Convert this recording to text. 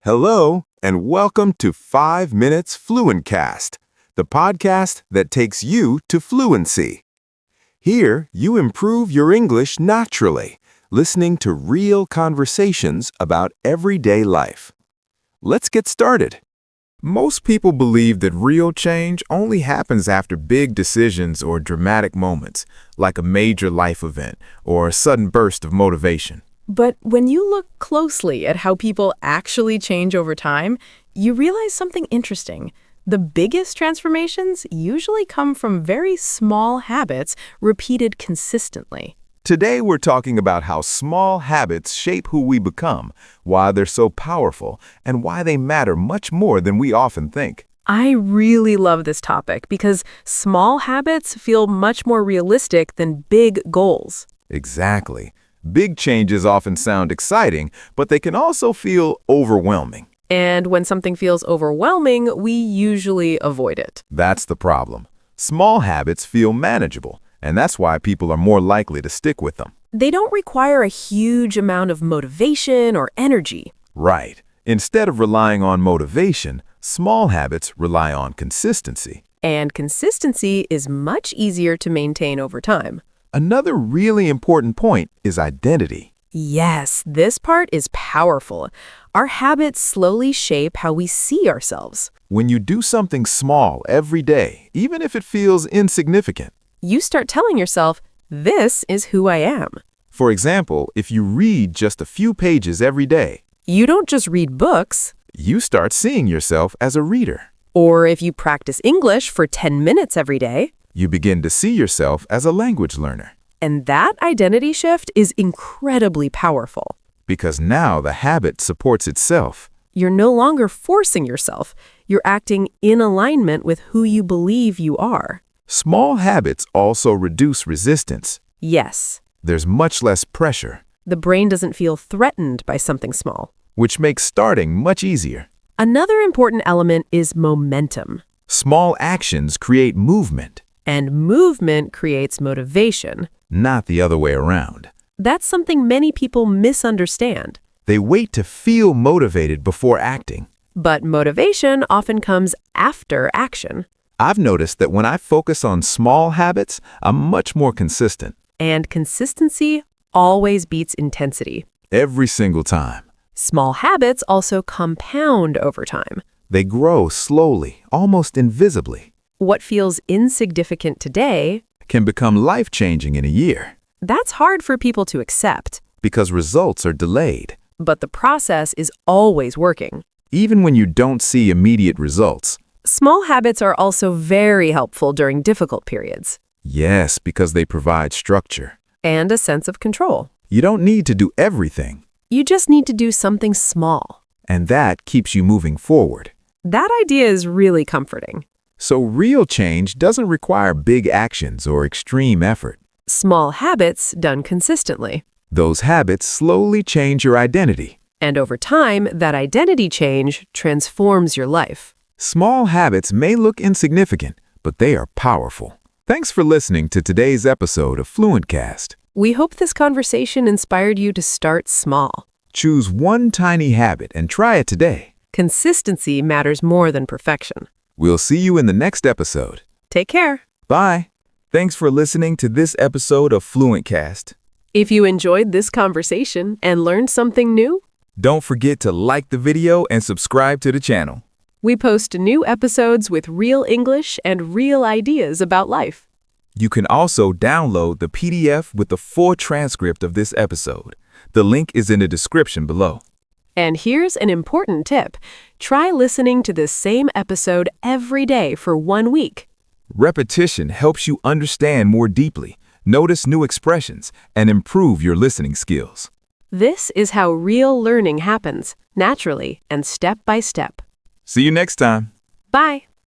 Hello, and welcome to 5 Minutes Fluentcast, the podcast that takes you to fluency. Here, you improve your English naturally, listening to real conversations about everyday life. Let's get started. Most people believe that real change only happens after big decisions or dramatic moments, like a major life event or a sudden burst of motivation. But when you look closely at how people actually change over time, you realize something interesting. The biggest transformations usually come from very small habits repeated consistently. Today, we're talking about how small habits shape who we become, why they're so powerful, and why they matter much more than we often think. I really love this topic because small habits feel much more realistic than big goals. Exactly. Big changes often sound exciting, but they can also feel overwhelming. And when something feels overwhelming, we usually avoid it. That's the problem. Small habits feel manageable, and that's why people are more likely to stick with them. They don't require a huge amount of motivation or energy. Right. Instead of relying on motivation, small habits rely on consistency. And consistency is much easier to maintain over time. Another really important point is identity. Yes, this part is powerful. Our habits slowly shape how we see ourselves. When you do something small every day, even if it feels insignificant. You start telling yourself, this is who I am. For example, if you read just a few pages every day, You don't just read books. you start seeing yourself as a reader. Or if you practice English for 10 minutes every day. You begin to see yourself as a language learner. And that identity shift is incredibly powerful. Because now the habit supports itself. You're no longer forcing yourself. You're acting in alignment with who you believe you are. Small habits also reduce resistance. Yes, There's much less pressure, the brain doesn't feel threatened by something small. which makes starting much easier. Another important element is momentum. Small actions create movement, And movement creates motivation. not the other way around. That's something many people misunderstand. They wait to feel motivated before acting. But motivation often comes after action. I've noticed that when I focus on small habits, I'm much more consistent. And consistency always beats intensity. Every single time. Small habits also compound over time. They grow slowly, almost invisibly. What feels insignificant today, Can become life-changing in a year. that's hard for people to accept. Because results are delayed. But the process is always working. Even when you don't see immediate results. Small habits are also very helpful during difficult periods. Yes, because they provide structure. And a sense of control. You don't need to do everything. You just need to do something small. And that keeps you moving forward. That idea is really comforting. So real change doesn't require big actions or extreme effort. Small habits done consistently. Those habits slowly change your identity. And over time, that identity change transforms your life. Small habits may look insignificant, but they are powerful. Thanks for listening to today's episode of Fluentcast. We hope this conversation inspired you to start small. Choose one tiny habit and try it today. Consistency matters more than perfection. We'll see you in the next episode. Take care. Bye. Thanks for listening to this episode of Fluentcast. If you enjoyed this conversation and learned something new, Don't forget to like the video and subscribe to the channel. we post new episodes with real English and real ideas about life. You can also download the PDF with the full transcript of this episode. The link is in the description below. And here's an important tip. Try listening to this same episode every day for 1 week. Repetition helps you understand more deeply, notice new expressions, and improve your listening skills. This is how real learning happens, naturally and step by step. See you next time. Bye.